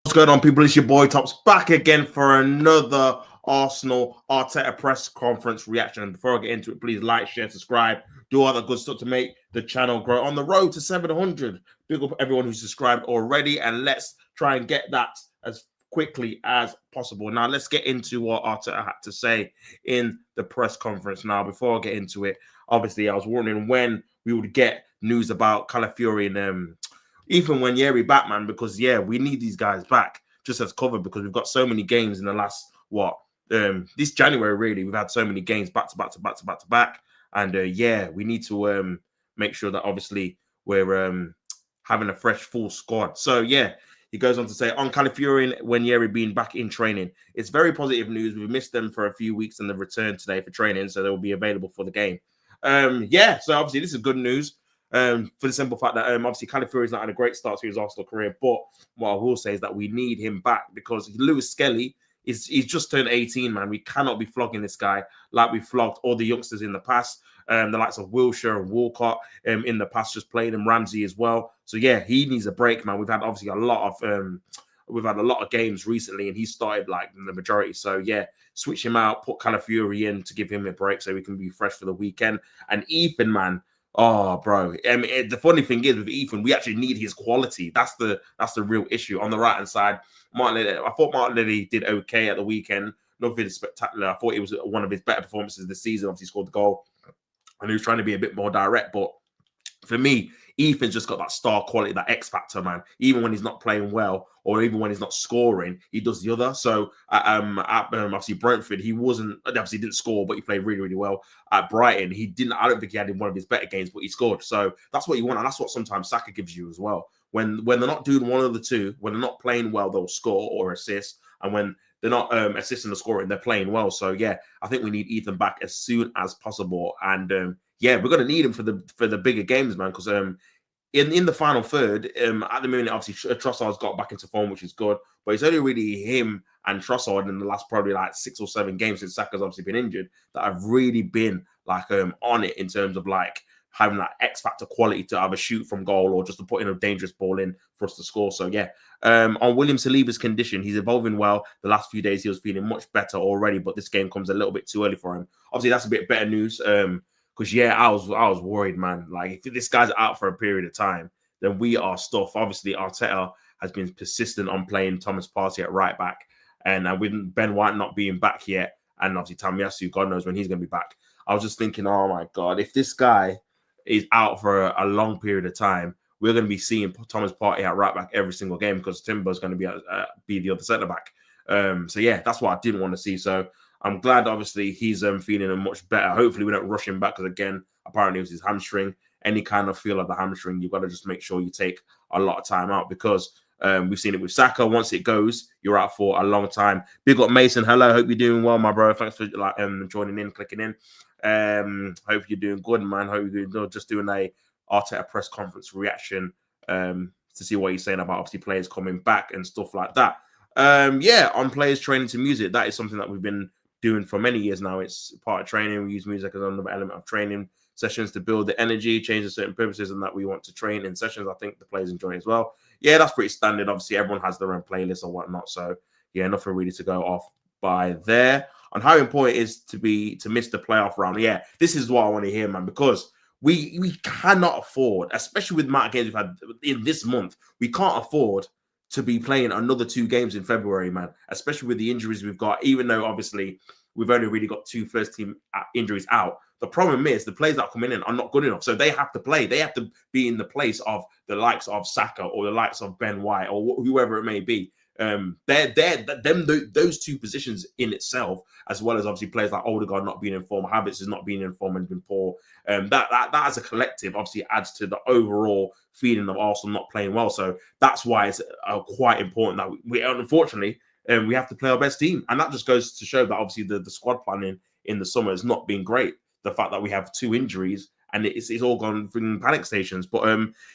What's going on, people? It's your boy Tops back again for another Arsenal Arteta press conference reaction. And before I get into it, please like, share, subscribe, do all that good stuff to make the channel grow. On the road to 700. Big up everyone who's subscribed already, and let's try and get that as quickly as possible. Now, let's get into what Arteta had to say in the press conference. Now, before I get into it, obviously, I was wondering when we would get news about Calafiori and even Nwaneri Batman, because we need these guys back just as cover, because we've got so many games in the last this January. Really, we've had so many games back to back, and we need to make sure that obviously we're having a fresh full squad. So he goes on to say, on Calafiori and Nwaneri being back in training, it's very positive news. We've missed them for a few weeks and they've returned today for training, so they will be available for the game. So obviously this is good news. For the simple fact that obviously Calafiori's not had a great start to his Arsenal career, but what I will say is that we need him back, because Lewis Skelly he's just turned 18, man. We cannot be flogging this guy like we flogged all the youngsters in the past. The likes of Wilshere and Walcott in the past just played him, Ramsey as well. So he needs a break, man. We've had obviously a lot of games recently, and he started like the majority. So switch him out, put Calafiori in to give him a break so he can be fresh for the weekend. And Ethan, man. Oh, bro. The funny thing is with Ethan, we actually need his quality. That's the real issue. On the right hand side, I thought Martinelli did okay at the weekend. Nothing spectacular. I thought it was one of his better performances this season. Obviously scored the goal, and he was trying to be a bit more direct. But for me, Ethan's just got that star quality, that X factor, man. Even when he's not playing well, or even when he's not scoring, he does the other. So obviously Brentford, he didn't score, but he played really, really well. At Brighton, I don't think he had one of his better games, but he scored. So that's what you want, and that's what sometimes Saka gives you as well. When they're not doing one of the two, when they're not playing well, they'll score or assist, and when they're not assisting or scoring, they're playing well. So I think we need Ethan back as soon as possible, and we're going to need him for the bigger games, man, because in the final third, at the moment, obviously Trossard's got back into form, which is good, but it's only really him and Trossard in the last probably like 6 or 7 games since Saka's obviously been injured that have really been like on it in terms of like having that X factor quality to either shoot from goal or just to put in a dangerous ball in for us to score. So on William Saliba's condition, he's evolving well. The last few days he was feeling much better already, but this game comes a little bit too early for him. Obviously that's a bit better news. Because I was worried, man. Like, if this guy's out for a period of time, then we are stuffed. Obviously, Arteta has been persistent on playing Thomas Partey at right back, and with Ben White not being back yet, and obviously Tomiyasu, God knows when he's going to be back. I was just thinking, oh my God, if this guy is out for a long period of time, we're going to be seeing Thomas Partey at right back every single game, because Timber's going to be the other centre back. That's what I didn't want to see. So I'm glad, obviously, he's feeling much better. Hopefully, we don't rush him back, because, again, apparently it was his hamstring. Any kind of feel of the hamstring, you've got to just make sure you take a lot of time out, because we've seen it with Saka. Once it goes, you're out for a long time. Big up, Mason. Hello. Hope you're doing well, my bro. Thanks for joining in, clicking in. Hope you're doing good, man. Hope you're doing good. Just doing a Arteta press conference reaction to see what he's saying about, obviously, players coming back and stuff like that. On players training to music, that is something that we've been doing for many years now. It's part of training. We use music as another element of training sessions to build the energy, change the certain purposes, and that we want to train in sessions. I think the players enjoy as well. That's pretty standard. Obviously, everyone has their own playlist or whatnot. So nothing really to go off by there. On how important it is to miss the playoff round. This is what I want to hear, man, because we cannot afford, especially with the amount of games we've had in this month, we can't afford to be playing another 2 games in February, man, especially with the injuries we've got, even though obviously we've only really got 2 first-team injuries out. The problem is the players that are coming in are not good enough, so they have to play. They have to be in the place of the likes of Saka or the likes of Ben White or whoever it may be. Those 2 positions in itself, as well as obviously players like Odegaard not being in form, Havertz is not being in form and been poor. That as a collective obviously adds to the overall feeling of Arsenal not playing well. So that's why it's quite important that we unfortunately we have to play our best team, and that just goes to show that obviously the squad planning in the summer has not been great. The fact that we have 2 injuries and it's all gone through panic stations. But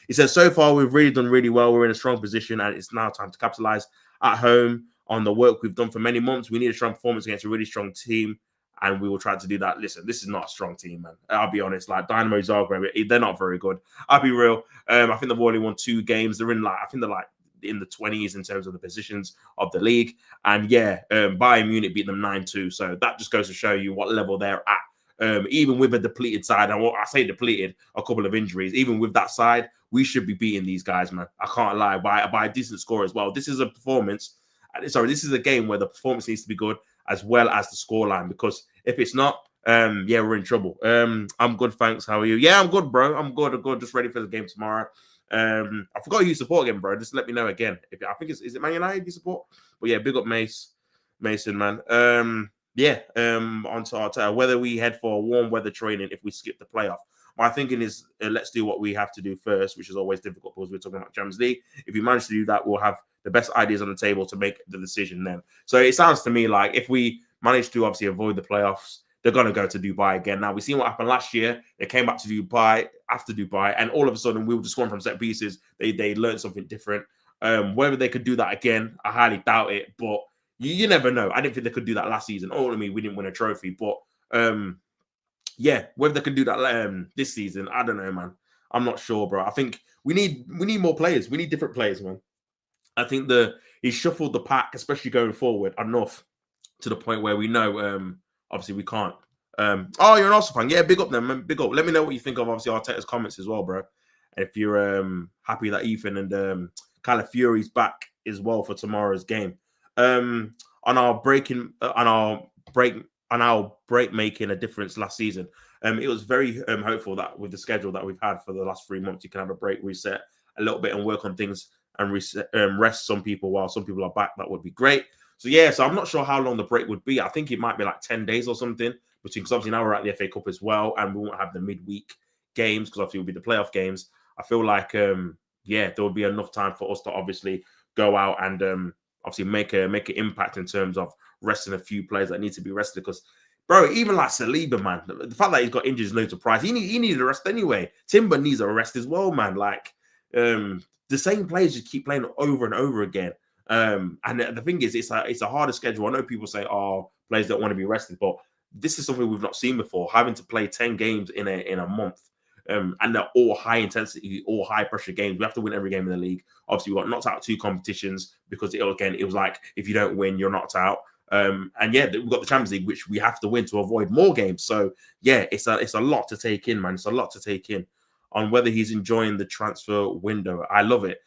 it says so far we've really done really well. We're in a strong position, and it's now time to capitalize at home on the work we've done for many months. We need a strong performance against a really strong team, and we will try to do that. Listen, this is not a strong team, man. I'll be honest. Like Dynamo Zagreb, they're not very good. I'll be real. I think they've only won 2 games. They're in in the 20s in terms of the positions of the league. And yeah, Bayern Munich beat them 9-2. So that just goes to show you what level they're at. Even with a depleted side, and I say depleted, a couple of injuries, even with that side, we should be beating these guys, man. I can't lie, by a decent score as well. This is a performance. Sorry, this is a game where the performance needs to be good as well as the scoreline, because if it's not, yeah, we're in trouble. I'm good, thanks. How are you? Yeah, I'm good, bro. I'm good. Just ready for the game tomorrow. I forgot who you support again, bro. Just let me know again. I think is it Man United you support? But yeah, big up Mason, man. Yeah, on to Arteta. Whether we head for a warm weather training if we skip the playoff. My thinking is let's do what we have to do first, which is always difficult because we're talking about Champions League. If we manage to do that, we'll have the best ideas on the table to make the decision then. So it sounds to me like if we manage to obviously avoid the playoffs, they're going to go to Dubai again. Now, we've seen what happened last year. They came back to Dubai after Dubai, and all of a sudden, we were just going from set pieces. They learned something different. Whether they could do that again, I highly doubt it. But you never know. I didn't think they could do that last season. Oh, I mean, we didn't win a trophy. But yeah, whether they could do that this season, I don't know, man. I'm not sure, bro. I think we need more players. We need different players, man. I think he shuffled the pack, especially going forward, enough to the point where we know obviously we can't. Oh, you're an Arsenal fan. Yeah, big up then, man. Big up. Let me know what you think of obviously Arteta's comments as well, bro. And if you're happy that Ethan and Calafiori's back as well for tomorrow's game. On our break making a difference last season. It was very hopeful that with the schedule that we've had for the last 3 months, you can have a break, reset a little bit, and work on things and rest some people while some people are back. That would be great. So yeah, so I'm not sure how long the break would be. I think it might be like 10 days or something, because obviously now we're at the FA Cup as well, and we won't have the midweek games because obviously it will be the playoff games. I feel like yeah, there would be enough time for us to obviously go out and obviously make an impact in terms of resting a few players that need to be rested. Because bro, even like Saliba, man, the fact that he's got injured is no surprise. He needed a rest anyway. Timber needs a rest as well, man. Like the same players just keep playing over and over again. And the thing is, it's a harder schedule. I know people say, "Oh, players don't want to be rested," but this is something we've not seen before. Having to play 10 games in a month, and they're all high intensity, all high pressure games. We have to win every game in the league. Obviously, we got knocked out of 2 competitions because it was like if you don't win, you're knocked out. And yeah, we've got the Champions League, which we have to win to avoid more games. So yeah, it's a lot to take in, man. It's a lot to take in on whether he's enjoying the transfer window. I love it.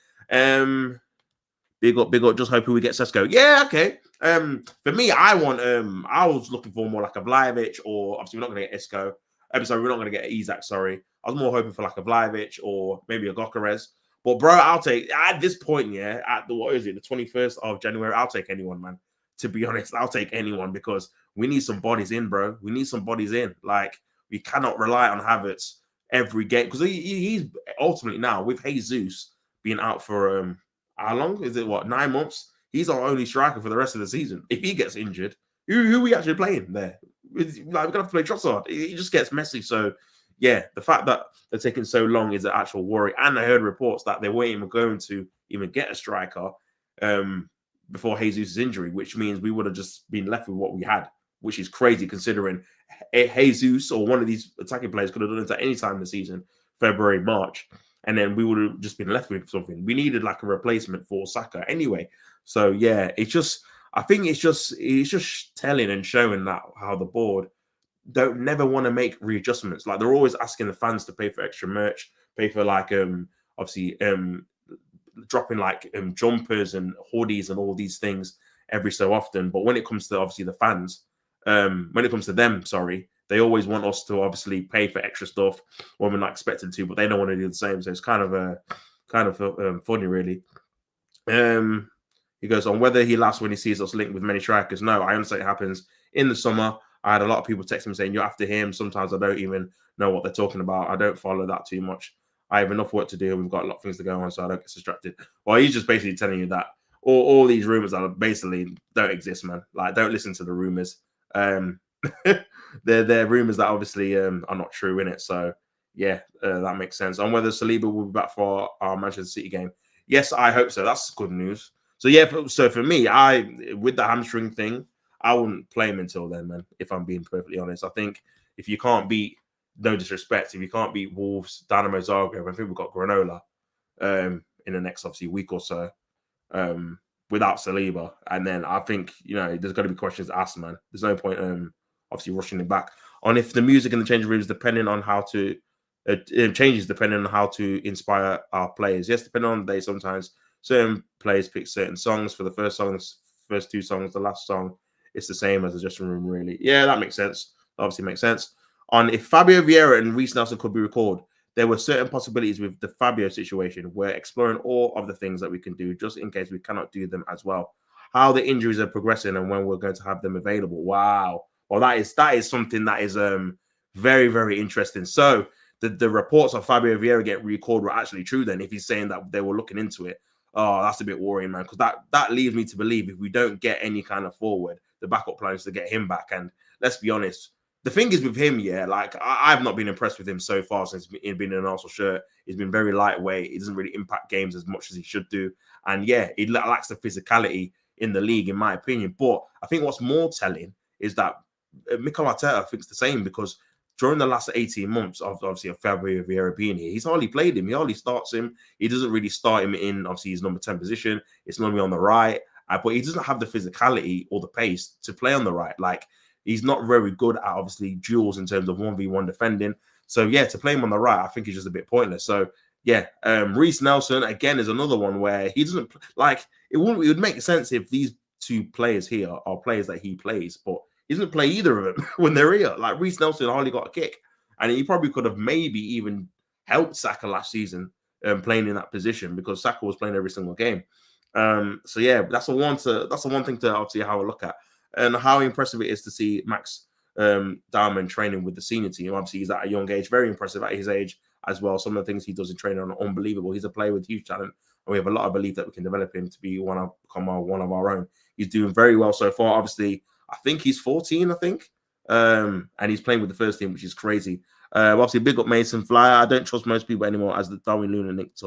Big up. Just hoping we get Sesko. Yeah, okay. For me, I was looking for more like a Vlahovic, or obviously we're not going to get Isco. Sorry, we're not going to get Isak. Sorry, I was more hoping for like a Vlahovic or maybe a Gokares. But bro, I'll take at this point, yeah, at the 21st of January, I'll take anyone, man. To be honest, I'll take anyone because we need some bodies in, bro. We need some bodies in. Like we cannot rely on Havertz every game because he's ultimately now with Jesus being out for how long is it? What, 9 months? He's our only striker for the rest of the season. If he gets injured, who are we actually playing there? Like, we're gonna have to play Trossard. It just gets messy. So yeah, the fact that they're taking so long is an actual worry. And I heard reports that they weren't even going to even get a striker before Jesus' injury, which means we would have just been left with what we had, which is crazy considering Jesus or one of these attacking players could have done it at any time in the season, February, March, and then we would have just been left with something. We needed like a replacement for Saka anyway. So yeah, I think it's just telling and showing that how the board don't never want to make readjustments. Like they're always asking the fans to pay for extra merch, pay for like obviously dropping like jumpers and hoodies and all these things every so often. But when it comes to obviously the fans, when it comes to them, sorry, they always want us to obviously pay for extra stuff when we're not expected to, but they don't want to do the same. So it's kind of funny, really. He goes on whether he laughs when he sees us linked with many strikers. No, I understand it happens in the summer. I had a lot of people text me saying you're after him. Sometimes I don't even know what they're talking about. I don't follow that too much. I have enough work to do. We've got a lot of things to go on, so I don't get distracted. Well, he's just basically telling you that all these rumors are basically don't exist, man. Like, don't listen to the rumors. They're rumors that obviously are not true in it. So yeah, that makes sense. On whether Saliba will be back for our Manchester City game, yes, I hope so. That's good news. So yeah, so for me, with the hamstring thing, I wouldn't play him until then, man. If I'm being perfectly honest, I think if you can't beat, no disrespect, if you can't beat Wolves, Dynamo Zagreb, I think we've got Granola in the next obviously week or so. without Saliba. And then I think, there's got to be questions asked, man. There's no point obviously rushing him back. On if the music in the changing rooms depending on how to it changes depending on how to inspire our players. Yes, depending on the day, sometimes certain players pick certain songs for the first songs, first two songs, the last song. It's the same as the dressing room, really. Yeah, that makes sense. Obviously makes sense. On if Fabio Vieira and Reece Nelson could be recalled, there were certain possibilities with the Fabio situation. We're exploring all of the things that we can do just in case we cannot do them as well. How the injuries are progressing and when we're going to have them available. Wow. Well, that is something that is very, very interesting. So the reports of Fabio Vieira get recalled were actually true then, if he's saying that they were looking into it. Oh, that's a bit worrying, man, because that leads me to believe if we don't get any kind of forward, the backup plan is to get him back. And let's be honest, the thing is with him, like I've not been impressed with him so far since he's been in an Arsenal shirt. He's been very lightweight. He doesn't really impact games as much as he should do. And yeah, he lacks the physicality in the league, in my opinion. But I think what's more telling is that Mikel Arteta thinks the same, because during the last 18 months of obviously of Fabio Vieira being here, he's hardly played him. He hardly starts him. He doesn't really start him in obviously his number 10 position. It's normally on the right, but he doesn't have the physicality or the pace to play on the right. Like, he's not very good at obviously duels in terms of 1v1 defending. So yeah, to play him on the right, I think he's just a bit pointless. So yeah, Reece Nelson again is another one where he doesn't like. It would make sense if these two players here are players that he plays, but he doesn't play either of them when they're here. Like, Reece Nelson hardly got a kick, and he probably could have maybe even helped Saka last season playing in that position, because Saka was playing every single game. So yeah, that's the one thing to obviously have a look at, and how impressive it is to see Max Diamond training with the senior team. Obviously, he's at a young age, very impressive at his age as well. Some of the things he does in training are unbelievable. He's a player with huge talent, and we have a lot of belief that we can develop him to be one of our own. He's doing very well so far. Obviously, I think he's 14, and he's playing with the first team, which is crazy. Obviously, big up Mason Flyer. I don't trust most people anymore, as the Darwin Luna linked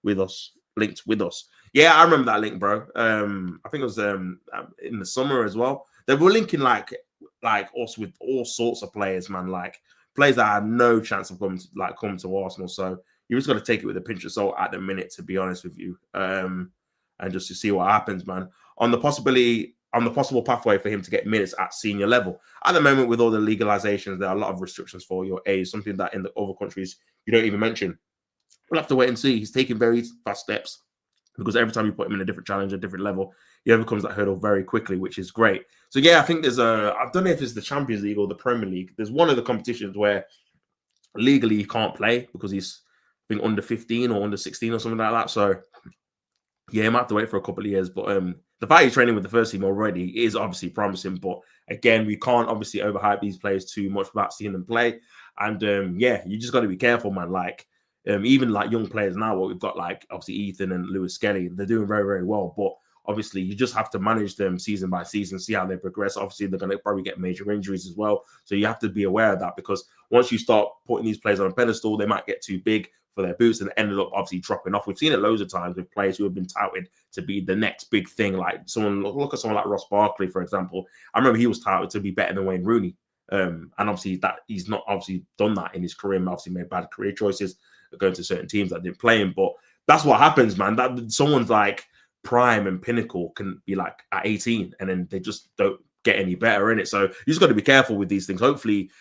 with us. Yeah, I remember that link, bro. I think it was in the summer as well. They were linking like us with all sorts of players, man. Like players that had no chance of coming to Arsenal. So you just got to take it with a pinch of salt at the minute, to be honest with you, and just to see what happens, man. On the possible pathway for him to get minutes at senior level. At the moment, with all the legalizations, there are a lot of restrictions for your age, something that in the other countries you don't even mention. We'll have to wait and see. He's taking very fast steps, because every time you put him in a different challenge, a different level, he overcomes that hurdle very quickly, which is great. So yeah, I think I don't know if it's the Champions League or the Premier League. There's one of the competitions where legally he can't play because he's been under 15 or under 16 or something like that. So yeah, he might have to wait for a couple of years. But the fact he's training with the first team already is obviously promising. But again, we can't obviously overhype these players too much without seeing them play. And yeah, you just got to be careful, man. Like, even like young players now, what we've got, like obviously Ethan and Lewis Skelly, they're doing very, very well. But obviously, you just have to manage them season by season, see how they progress. Obviously, they're going to probably get major injuries as well. So you have to be aware of that, because once you start putting these players on a pedestal, they might get too big for their boots and ended up obviously dropping off. We've seen it loads of times with players who have been touted to be the next big thing. Like look at someone like Ross Barkley, for example. I remember he was touted to be better than Wayne Rooney. And obviously that he's not obviously done that in his career, and obviously made bad career choices going to certain teams that didn't play him. But that's what happens, man. That someone's like prime and pinnacle can be like at 18 and then they just don't get any better in it. So you just got to be careful with these things. Hopefully,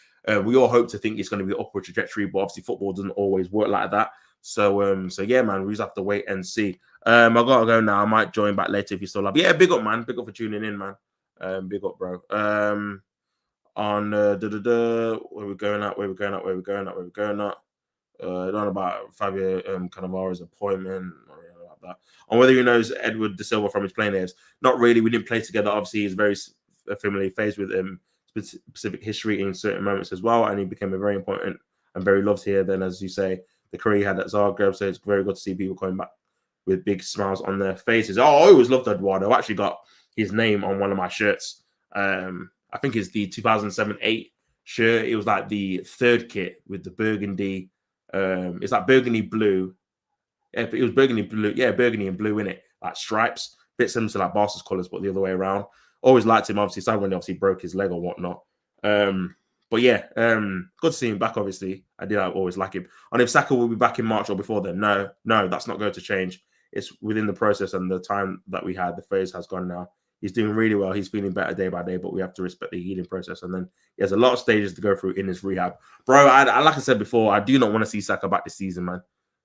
we all hope to think it's going to be an upward trajectory, but obviously football doesn't always work like that. So yeah, man, we just have to wait and see. I gotta go now. I might join back later if you still love. Yeah, big up, man. Big up for tuning in, man. Big up, bro. On where we're going at. I don't know about Fabio Cannavaro's appointment. About that. On whether he knows Edward De Silva from his playing days. Not really. We didn't play together. Obviously, he's very familiar phase with specific history in certain moments as well, and he became a very important and very loved here. Then, as you say, the career he had at Zagreb, so it's very good to see people coming back with big smiles on their faces. Oh, I always loved Eduardo. I actually got his name on one of my shirts. I think it's the 2007-8 shirt. It was like the third kit with the burgundy. It's like burgundy blue. Yeah, it was burgundy blue. Yeah, burgundy and blue in it, like stripes. Bit similar to like Barca's colours, but the other way around. Always liked him. Obviously, sad when he obviously broke his leg or whatnot. But yeah, good to see him back. Obviously, I always like him. And if Saka will be back in March or before then, no, that's not going to change. it's within the process and the time that we had. The phase has gone now. He's doing really well. He's feeling better day by day, but we have to respect the healing process. And then he has a lot of stages to go through in his rehab. Bro, I like I said before, I do not want to see Saka back this season, man.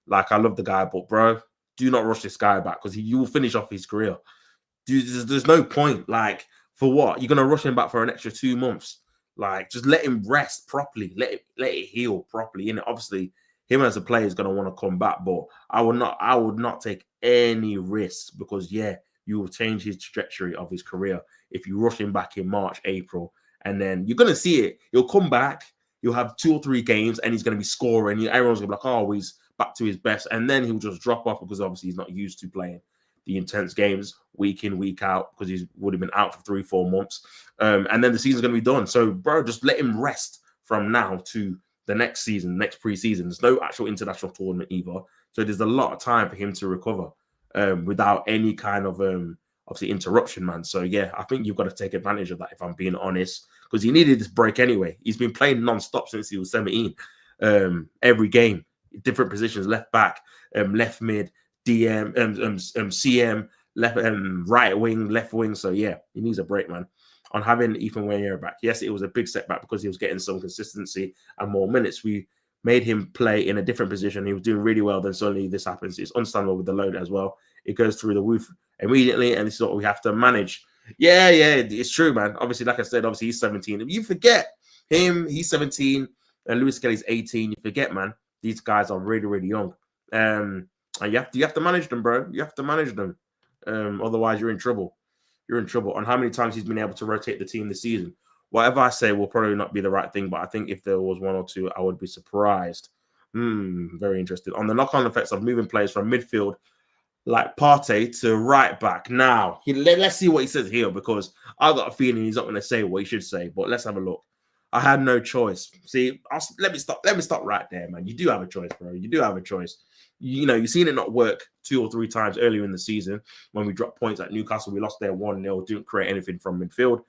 Like, I love the guy, but bro, do not rush this guy back because you will finish off his career. Dude, there's no point. Like, for what? You're going to rush him back for an extra 2 months. Like, just let him rest properly. Let it heal properly. And obviously, him as a player is going to want to come back, but I would not take any risks because, yeah, you will change his trajectory of his career if you rush him back in March, April, and then you're going to see it. He'll come back, he'll have 2 or 3 games, and he's going to be scoring. Everyone's going to be like, oh, he's back to his best, and then he'll just drop off because obviously he's not used to playing the intense games week in, week out because he would have been out for 3-4 months. And then the season's going to be done. So, bro, just let him rest from now to the next season, next pre-season. There's no actual international tournament either. So there's a lot of time for him to recover without any kind of obviously interruption, man. So yeah, I think you've got to take advantage of that if I'm being honest, because he needed this break anyway. He's been playing non-stop since he was 17. Every game, different positions, left back, left mid, DM, CM, left right wing, left wing. So yeah, he needs a break, man. On having Ethan Nwaneri back, yes, it was a big setback because he was getting some consistency and more minutes. We made him play in a different position. He was doing really well. Then suddenly this happens. It's understandable with the load as well. It goes through the roof immediately, and this is what we have to manage. Yeah, it's true, man. Obviously, like I said, obviously he's 17. You forget him. He's 17, and Lewis Kelly's 18. You forget, man. These guys are really, really young. And you have to manage them, bro. You have to manage them. Otherwise, you're in trouble. You're in trouble. On how many times he's been able to rotate the team this season. Whatever I say will probably not be the right thing, but I think if there was 1 or 2, I would be surprised. Very interested. On the knock-on effects of moving players from midfield, like Partey, to right back. Now, let's see what he says here, because I got a feeling he's not going to say what he should say, but let's have a look. I had no choice. See, let me stop right there, man. You do have a choice, bro. You do have a choice. You've seen it not work 2 or 3 times earlier in the season when we dropped points at Newcastle. We lost there 1-0, didn't create anything from midfield.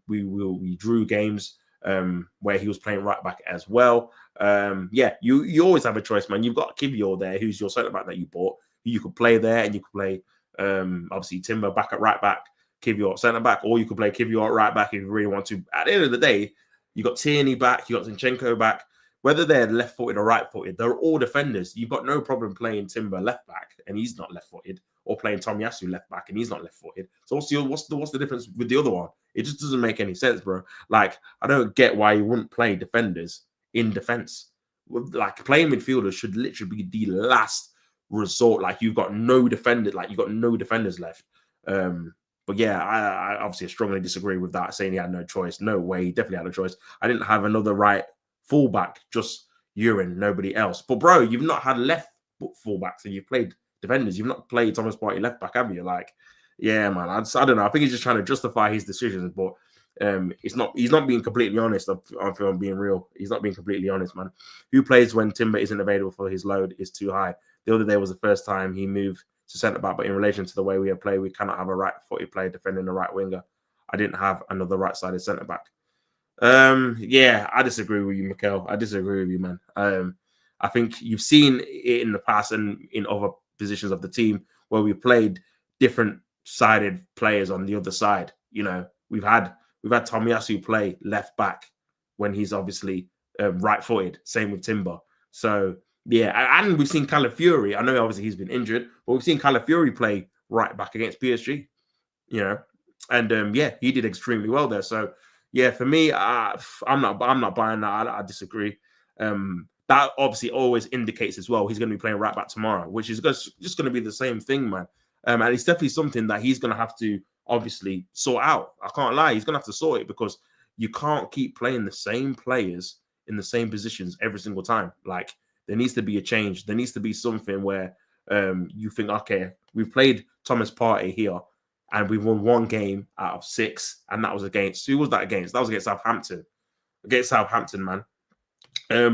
We drew games where he was playing right back as well. You always have a choice, man. You've got Kivior there, who's your centre back that you bought. You could play there, and you could play obviously Timber back at right back, Kivior centre back, or you could play Kivior at right back if you really want to. At the end of the day, you got Tierney back, you got Zinchenko back. Whether they're left-footed or right-footed, they're all defenders. You've got no problem playing Timber left back, and he's not left-footed, or playing Tomiyasu left back, and he's not left-footed. So what's the difference with the other one? It just doesn't make any sense, bro. Like, I don't get why you wouldn't play defenders in defense. Like, playing midfielders should literally be the last resort. Like, you've got no defenders. Like, you've got no defenders left. But yeah, I obviously strongly disagree with that, saying he had no choice. No way, he definitely had a choice. I didn't have another right fullback, just Urine, nobody else. But bro, you've not had left fullbacks and you've played defenders. You've not played Thomas Partey left back, have you? Like, yeah, man. I don't know. I think he's just trying to justify his decisions, but he's not being completely honest. If I'm being real, he's not being completely honest, man. Who plays when Timber isn't available for his load is too high. The other day was the first time he moved to centre back, but in relation to the way we have played, we cannot have a right-footed player defending the right winger. I didn't have another right-sided centre back. Yeah, I disagree with you, Mikel. I disagree with you, man. I think you've seen it in the past and in other positions of the team where we played different sided players on the other side. We've had Tomiyasu play left back when he's obviously right-footed. Same with Timber. So yeah, and we've seen Calafiori. I know obviously he's been injured, but we've seen Calafiori play right back against PSG. And he did extremely well there. So. Yeah, for me, I'm not buying that. I disagree. That obviously always indicates as well he's going to be playing right back tomorrow, which is just going to be the same thing, man. And it's definitely something that he's going to have to obviously sort out. I can't lie, he's going to have to sort it because you can't keep playing the same players in the same positions every single time. Like, there needs to be a change. There needs to be something where you think, okay, we've played Thomas Partey here. And we won 1 game out of 6, and that was against, who was that against? That was against Southampton. Against Southampton, man.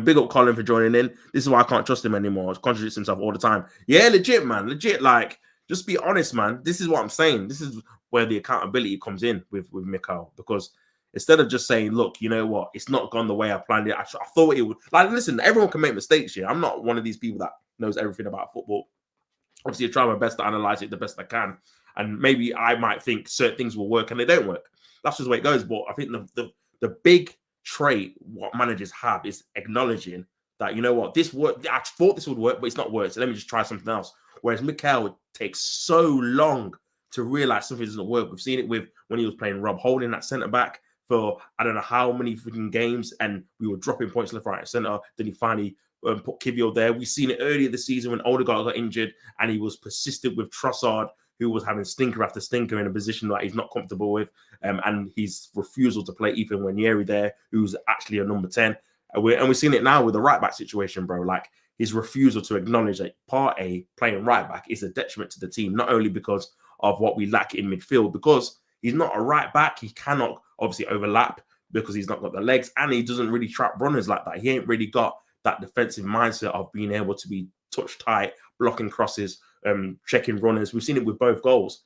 Big up Colin for joining in. This is why I can't trust him anymore. He contradicts himself all the time. Yeah, legit, man. Legit, like, just be honest, man. This is what I'm saying. This is where the accountability comes in with Mikel. Because instead of just saying, look, you know what? It's not gone the way I planned it. I thought it would. Like, listen, everyone can make mistakes here. I'm not one of these people that knows everything about football. Obviously, I try my best to analyze it the best I can. And maybe I might think certain things will work and they don't work. That's just the way it goes. But I think the big trait what managers have is acknowledging that, you know what, this worked. I thought this would work, but it's not worked. So let me just try something else. Whereas Mikel takes so long to realize something doesn't work. We've seen it with when he was playing Rob Holding at centre back for I don't know how many freaking games, and we were dropping points left, right, and centre. Then he finally put Kivior there. We've seen it earlier this season when Odegaard got injured and he was persistent with Trossard, who was having stinker after stinker in a position that he's not comfortable with, and his refusal to play Ethan Nwaneri there, who's actually a number 10. And we're seeing it now with the right-back situation, bro. Like, his refusal to acknowledge that Partey playing right-back is a detriment to the team, not only because of what we lack in midfield, because he's not a right-back. He cannot, obviously, overlap because he's not got the legs, and he doesn't really trap runners like that. He ain't really got that defensive mindset of being able to be touch tight, blocking crosses, checking runners. We've seen it with both goals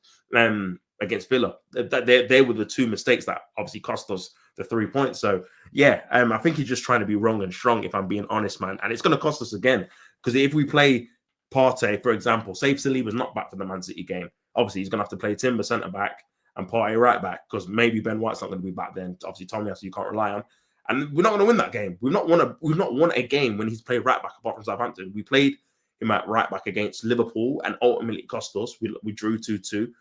against Villa. They were the two mistakes that obviously cost us the 3 points. So, yeah, I think he's just trying to be wrong and strong, if I'm being honest, man. And it's going to cost us again. Because if we play Partey, for example, say if Saliba's not back for the Man City game, obviously he's going to have to play Timber centre-back and Partey right-back, because maybe Ben White's not going to be back then. Obviously, Tomiyasu you can't rely on. And we're not going to win that game. We've not won a game when he's played right-back apart from Southampton. We played him at right-back against Liverpool, and ultimately it cost us. We drew 2-2.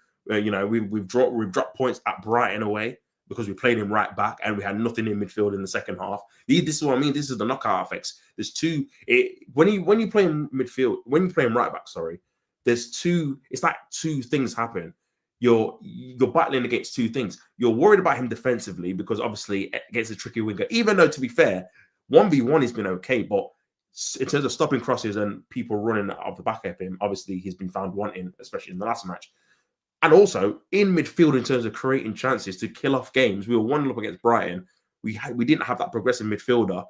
We've dropped points at Brighton away because we played him right back and we had nothing in midfield in the second half. This is what I mean. This is the knockout effects. There's when you play in midfield, when you play him right back, it's like two things happen. You're battling against two things. You're worried about him defensively because obviously against a tricky winger, even though to be fair, 1v1 has been okay, but in terms of stopping crosses and people running off the back of him, obviously he's been found wanting, especially in the last match. And also in midfield, in terms of creating chances to kill off games, we were 1-0 up against Brighton. We didn't have that progressive midfielder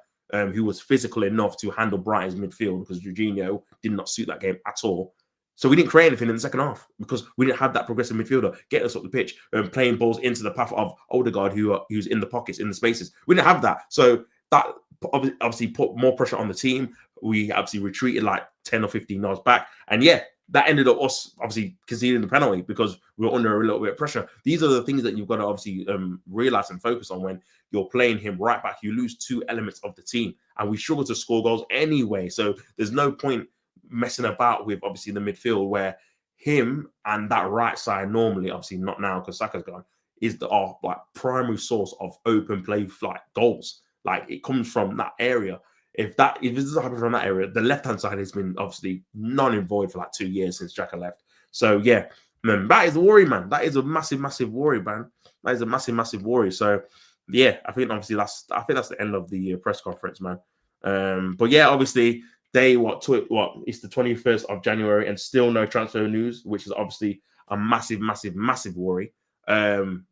who was physical enough to handle Brighton's midfield because Jorginho did not suit that game at all. So we didn't create anything in the second half because we didn't have that progressive midfielder getting us up the pitch and playing balls into the path of Odegaard, who's in the pockets, in the spaces. We didn't have that. So that obviously put more pressure on the team. We obviously retreated like 10 or 15 yards back. And yeah, that ended up us obviously conceding the penalty because we were under a little bit of pressure. These are the things that you've got to obviously realize and focus on when you're playing him right back. You lose two elements of the team, and we struggle to score goals anyway. So there's no point messing about with obviously the midfield where him and that right side normally, obviously not now because Saka's gone, is our like primary source of open play like goals. Like it comes from that area. If it doesn't happen from that area, the left-hand side has been obviously non and void for like 2 years since Xhaka left. So yeah, man, that is a worry, man. That is a massive, massive worry, man. That is a massive, massive worry. So yeah, I think obviously that's the end of the press conference, man. But yeah, obviously it's the 21st of January and still no transfer news, which is obviously a massive, massive, massive worry.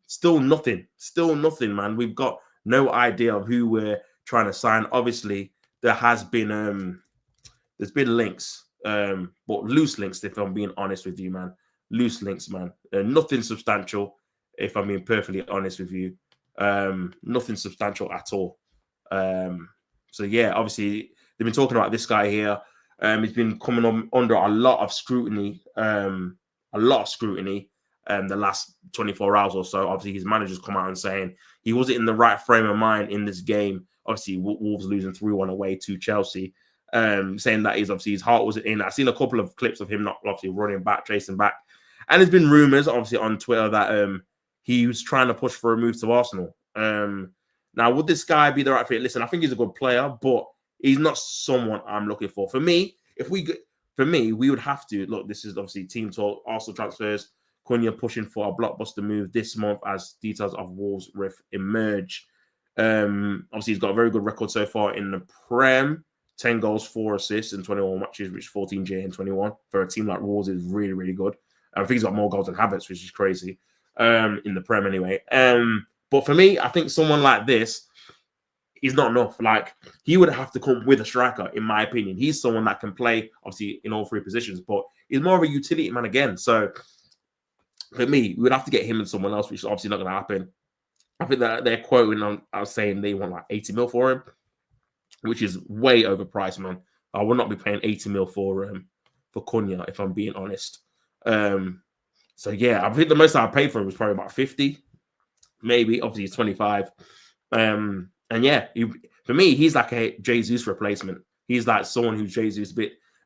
Still nothing, man. We've got no idea of who we're trying to sign. Obviously, there's been links, but loose links, if I'm being honest with you, man. Loose links, man. Nothing substantial, if I'm being perfectly honest with you. Nothing substantial at all. So yeah, obviously they've been talking about this guy here. He's been coming under a lot of scrutiny. The last 24 hours or so. Obviously, his manager's come out and saying he wasn't in the right frame of mind in this game. Obviously, Wolves losing 3-1 away to Chelsea. Saying that his heart wasn't in. I've seen a couple of clips of him not obviously running back, chasing back. And there's been rumours, obviously, on Twitter that he was trying to push for a move to Arsenal. Now, would this guy be the right fit? Listen, I think he's a good player, but he's not someone I'm looking for. For me, we would have to look. This is obviously team talk. Arsenal transfers. Cunha pushing for a blockbuster move this month as details of Wolves' rift emerge. Obviously, he's got a very good record so far in the Prem. 10 goals, 4 assists in 21 matches, which 14 J in 21. For a team like Wolves is really, really good. I think he's got more goals than Havertz, which is crazy in the Prem anyway. But for me, I think someone like this is not enough. Like, he would have to come with a striker, in my opinion. He's someone that can play, obviously, in all three positions, but he's more of a utility man again. So, for me, we would have to get him and someone else, which is obviously not going to happen. I think that they're quoting on, I was saying they want like 80 mil for him, which is way overpriced, man. I will not be paying 80 mil for for Cunha, if I'm being honest. So yeah, I think the most I paid for him was probably about 50, maybe. Obviously, he's 25. And yeah, for me, he's like a Jesus replacement. He's like someone who's Jesus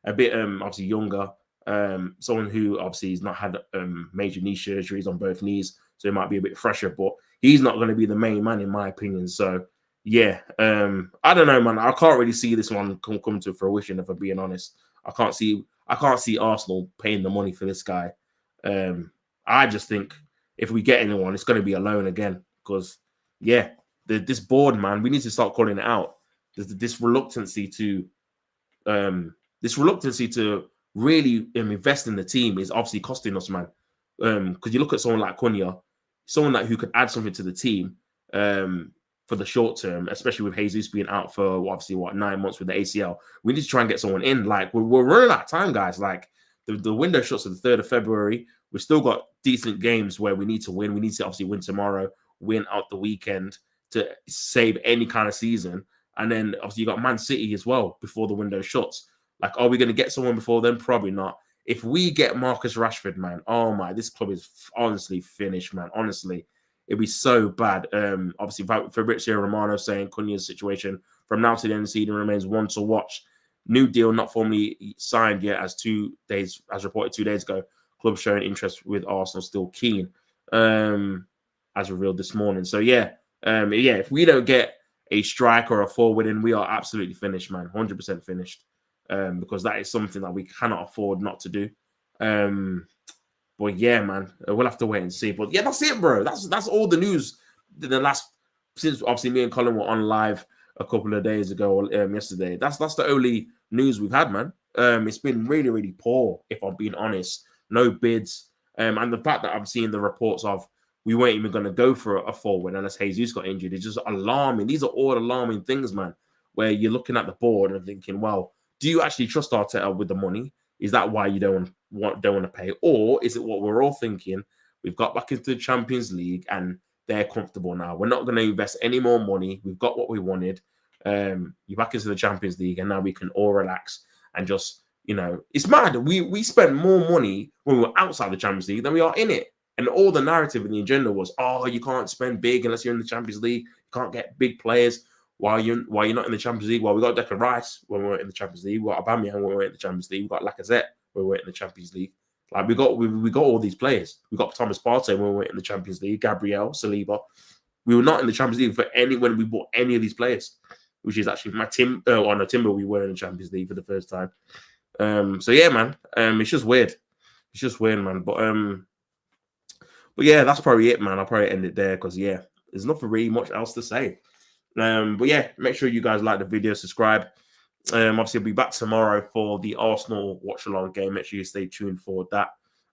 a bit obviously younger. Someone who obviously has not had major knee surgeries on both knees, so he might be a bit fresher, but he's not going to be the main man in my opinion. So yeah, I don't know, man. I can't really see this one come to fruition, if I'm being honest. I can't see Arsenal paying the money for this guy. I just think if we get anyone, it's going to be a loan again, because yeah, this board, man, we need to start calling it out. There's this reluctancy to really invest in the team is obviously costing us, man. Because you look at someone like Cunha, someone who could add something to the team for the short term, especially with Jesus being out for obviously 9 months with the ACL. We need to try and get someone in. Like we're running out of time, guys. Like the window shuts on the 3rd of February. We've still got decent games where we need to win. We need to obviously win tomorrow, win out the weekend to save any kind of season. And then obviously you got Man City as well before the window shuts. Like, are we going to get someone before then? Probably not. If we get Marcus Rashford, man, oh my, this club is honestly finished, man. Honestly, it'd be so bad. Obviously, Fabrizio Romano saying Cunha's situation from now to the end of the season remains one to watch. New deal not formally signed yet, as reported 2 days ago. Club showing interest with Arsenal still keen, as revealed this morning. So yeah, if we don't get a striker or a forward in, we are absolutely finished, man. 100% finished. Because that is something that we cannot afford not to do. But yeah, man, we'll have to wait and see. But yeah, that's it, bro. That's all the news. Since obviously me and Colin were on live a couple of days ago, yesterday. That's the only news we've had, man. It's been really, really poor, if I'm being honest. No bids. And the fact that I'm seeing the reports of we weren't even going to go for a forward unless Jesus got injured is just alarming. These are all alarming things, man, where you're looking at the board and thinking, well, do you actually trust Arteta with the money? Is that why you don't want to pay? Or is it what we're all thinking? We've got back into the Champions League and they're comfortable now. We're not going to invest any more money. We've got what we wanted. You're back into the Champions League and now we can all relax and just, it's mad. We spent more money when we were outside the Champions League than we are in it. And all the narrative and the agenda was, oh, you can't spend big unless you're in the Champions League. You can't get big players. Why you're not in the Champions League? Well, we got Declan Rice when we were in the Champions League. We got Aubameyang when we were in the Champions League. We got Lacazette when we were in the Champions League. Like we got all these players. We got Thomas Partey when we were in the Champions League. Gabriel, Saliba. We were not in the Champions League when we bought any of these players, which is actually Timber. We were in the Champions League for the first time. So yeah, man. It's just weird. It's just weird, man. But yeah, that's probably it, man. I'll probably end it there because yeah, there's nothing really much else to say. But yeah, make sure you guys like the video, subscribe. Obviously, I'll be back tomorrow for the Arsenal watch-along game. Make sure you stay tuned for that.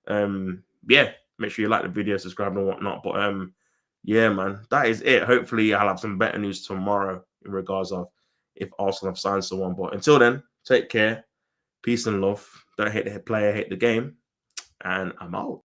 Yeah, make sure you like the video, subscribe and whatnot. But yeah, man, that is it. Hopefully, I'll have some better news tomorrow in regards of if Arsenal have signed someone. But until then, take care. Peace and love. Don't hate the player, hate the game. And I'm out.